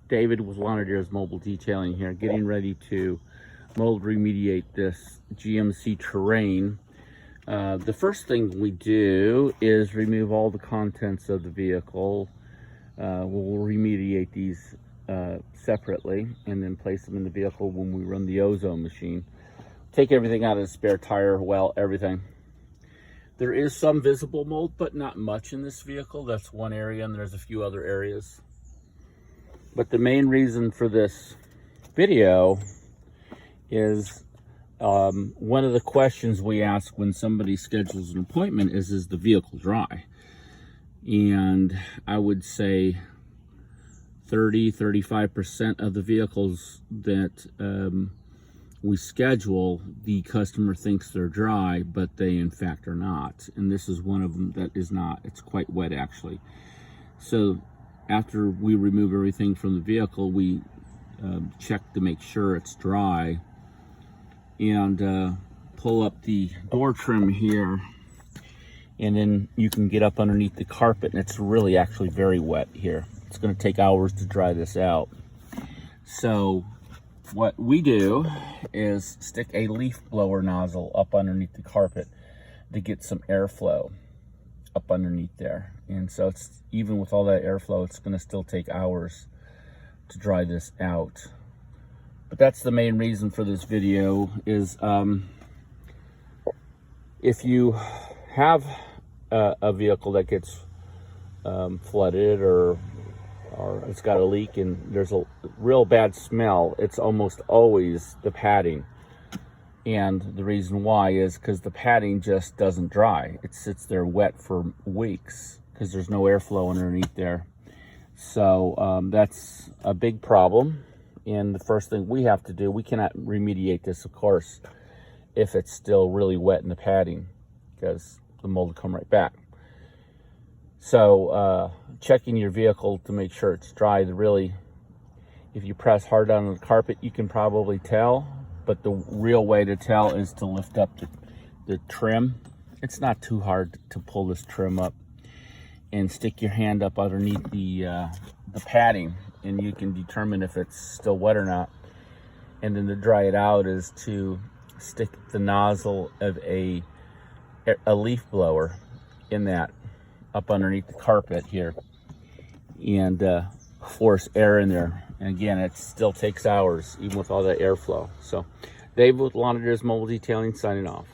David with Lonadier's Mobile Detailing here, getting ready to mold remediate this GMC Terrain. The first thing we do is remove all the contents of the vehicle. We'll remediate these separately and then place them in the vehicle when we run the ozone machine. Take everything out of the spare tire, well, everything. There is some visible mold, but not much in this vehicle. That's one area, and there's a few other areas. But the main reason for this video is one of the questions we ask when somebody schedules an appointment is the vehicle dry? And I would say 35% of the vehicles that we schedule, the customer thinks they're dry, but they in fact are not. And this is one of them that is not. It's quite wet actually. So after we remove everything from the vehicle, we check to make sure it's dry and pull up the door trim here, and then you can get up underneath the carpet, and it's really actually very wet here. It's going to take hours to dry this out. So what we do is stick a leaf blower nozzle up underneath the carpet to get some airflow up underneath there. And so it's, even with all that airflow, it's going to still take hours to dry this out. But that's the main reason for this video is if you have a vehicle that gets flooded or it's got a leak and there's a real bad smell, it's almost always the padding. And the reason why is because the padding just doesn't dry. It sits there wet for weeks because there's no airflow underneath there. So that's a big problem. And the first thing we have to do, we cannot remediate this, of course, if it's still really wet in the padding, because the mold will come right back. So checking your vehicle to make sure it's dry, if you press hard on the carpet, you can probably tell. But the real way to tell is to lift up the trim. It's not too hard to pull this trim up and stick your hand up underneath the padding, and you can determine if it's still wet or not. And then to dry it out is to stick the nozzle of a leaf blower in that, up underneath the carpet here, and force air in there. And again, it still takes hours, even with all that airflow. So, Dave with Lonadier's Mobile Detailing signing off.